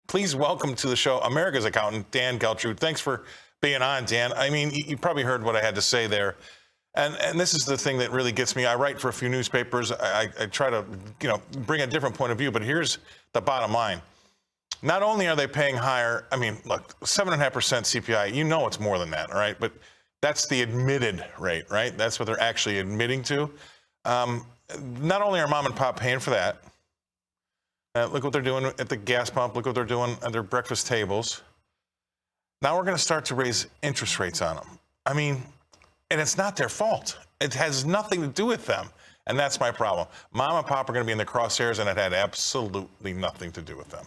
Please welcome to the show America's accountant, Dan Geltrude. Thanks for being on, Dan. I mean, you probably heard what I had to say there. And this is the thing that really gets me. I write for a few newspapers. I try to, bring a different point of view. But here's the bottom line. Not only are they paying higher, I mean, look, 7.5% CPI, you know it's more than that, all right? But that's the admitted rate, right? That's what they're actually admitting to. Not only are mom and pop paying for that, look what they're doing at the gas pump. Look what they're doing at their breakfast tables. Now we're going to start to raise interest rates on them. I mean, and it's not their fault. It has nothing to do with them. And that's my problem. Mom and pop are going to be in the crosshairs, and it had absolutely nothing to do with them.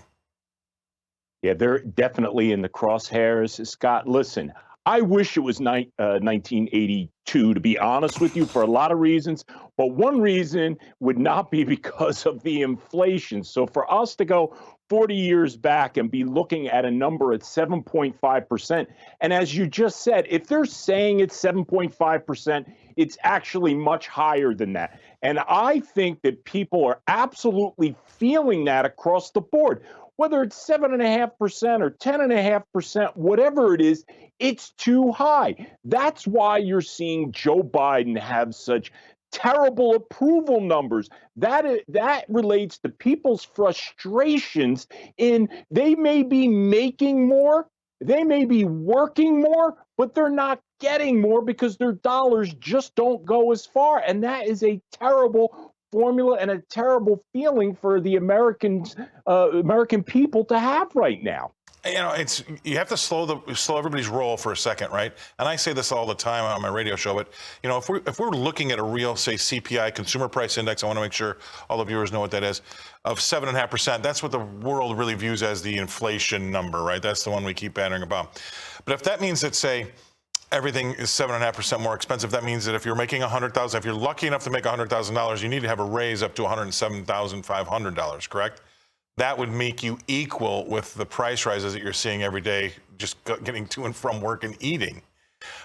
Yeah, they're definitely in the crosshairs. Scott, listen, I wish it was 1982, to be honest with you, for a lot of reasons. But one reason would not be because of the inflation. So for us to go 40 years back and be looking at a number at 7.5%, and as you just said, if they're saying it's 7.5%, it's actually much higher than that. And I think that people are absolutely feeling that across the board. Whether it's 7.5% or 10.5%, whatever it is, it's too high. That's why you're seeing Joe Biden have such terrible approval numbers. That relates to people's frustrations in they may be making more, they may be working more, but they're not getting more because their dollars just don't go as far. And that is a terrible formula and a terrible feeling for the American people to have right now. You have to slow everybody's roll for a second, right? And I say this all the time on my radio show, but if we're looking at a real, say, CPI, consumer price index, I want to make sure all the viewers know what that is, of 7.5%. That's what the world really views as the inflation number, right? That's the one we keep battering about. But if that means that, say, everything is 7.5% more expensive, that means that if you're making $100,000, if you're lucky enough to make $100,000, you need to have a raise up to $107,500, correct? That would make you equal with the price rises that you're seeing every day, just getting to and from work and eating.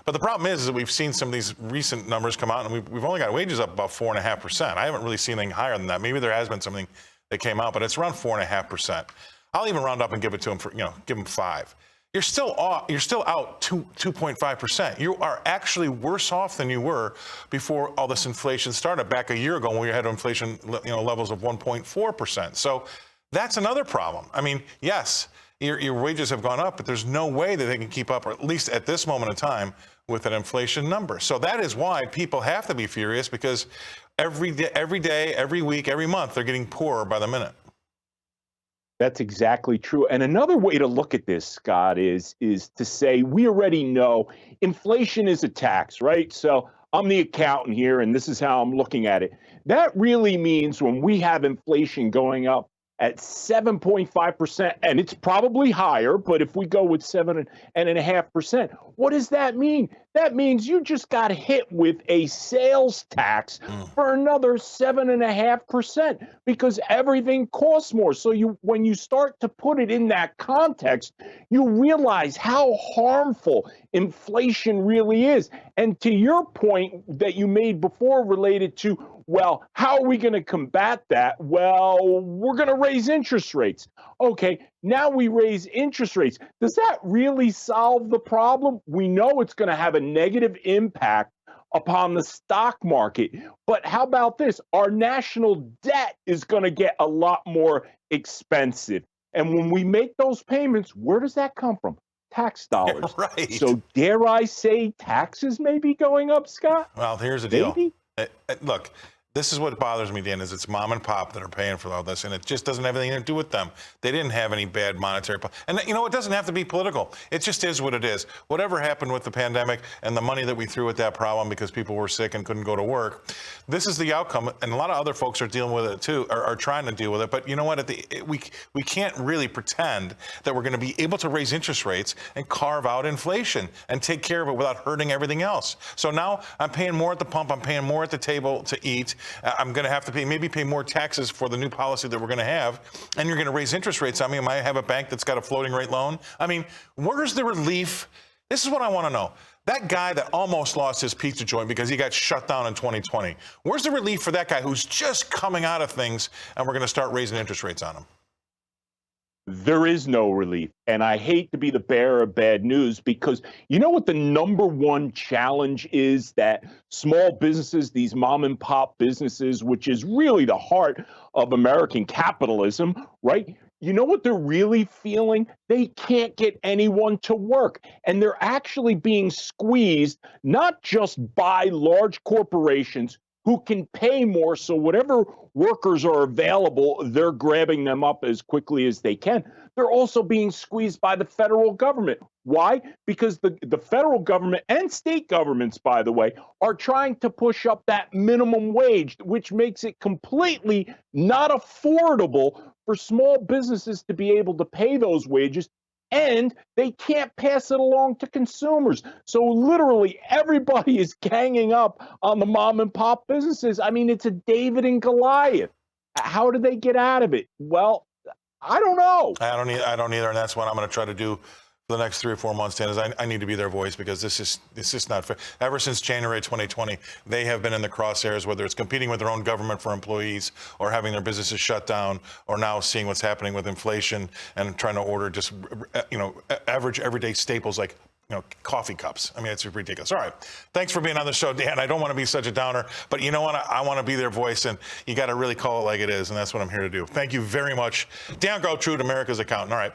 But the problem is that we've seen some of these recent numbers come out, and we've only got wages up about 4.5%. I haven't really seen anything higher than that. Maybe there has been something that came out, but it's around 4.5%. I'll even round up and give it to them for, give them 5. You're still out 2.5%. You are actually worse off than you were before all this inflation started back a year ago when we had inflation, levels of 1.4%. So that's another problem. I mean, yes, your wages have gone up, but there's no way that they can keep up, or at least at this moment in time, with an inflation number. So that is why people have to be furious, because every day, every week, every month, they're getting poorer by the minute. That's exactly true. And another way to look at this, Scott, is to say we already know inflation is a tax, right? So I'm the accountant here, and this is how I'm looking at it. That really means when we have inflation going up at 7.5%, and it's probably higher, but if we go with 7.5%, what does that mean? That means you just got hit with a sales tax for another 7.5% because everything costs more. So when you start to put it in that context, you realize how harmful inflation really is. And to your point that you made before related to, well, how are we going to combat that? Well, we're going to raise interest rates. Okay, now we raise interest rates. Does that really solve the problem? We know it's going to have a negative impact upon the stock market. But how about this? Our national debt is going to get a lot more expensive. And when we make those payments, where does that come from? Tax dollars. Right. So dare I say taxes may be going up, Scott? Well, here's the deal. Look, this is what bothers me, Dan, is it's mom and pop that are paying for all this, and it just doesn't have anything to do with them. They didn't have any bad monetary and it doesn't have to be political. It just is what it is. Whatever happened with the pandemic and the money that we threw at that problem because people were sick and couldn't go to work, this is the outcome, and a lot of other folks are dealing with it too, are trying to deal with it. But you know what? We can't really pretend that we're going to be able to raise interest rates and carve out inflation and take care of it without hurting everything else. So now I'm paying more at the pump. I'm paying more at the table to eat. I'm going to have to pay more taxes for the new policy that we're going to have, and you're going to raise interest rates on me. I might have a bank that's got a floating rate loan. I mean, where's the relief? This is what I want to know. That guy that almost lost his pizza joint because he got shut down in 2020, where's the relief for that guy who's just coming out of things and we're going to start raising interest rates on him? There is no relief. And I hate to be the bearer of bad news because you know what the number one challenge is that small businesses, these mom and pop businesses, which is really the heart of American capitalism, right? You know what they're really feeling? They can't get anyone to work. And they're actually being squeezed, not just by large corporations who can pay more. So whatever workers are available, they're grabbing them up as quickly as they can. They're also being squeezed by the federal government. Why? Because the federal government and state governments, by the way, are trying to push up that minimum wage, which makes it completely not affordable for small businesses to be able to pay those wages. And they can't pass it along to consumers. So literally everybody is ganging up on the mom and pop businesses. I mean, it's a David and Goliath. How do they get out of it? Well, I don't know. I don't either, and that's what I'm going to try to do for the next 3 or 4 months, Dan, is I need to be their voice because this is not fair. Ever since January 2020, they have been in the crosshairs, whether it's competing with their own government for employees or having their businesses shut down, or now seeing what's happening with inflation and trying to order just, average everyday staples like, coffee cups. I mean, it's ridiculous. All right. Thanks for being on the show, Dan. I don't want to be such a downer, but you know what? I want to be their voice, and you got to really call it like it is, and that's what I'm here to do. Thank you very much. Dan Geltrude, America's Accountant. All right.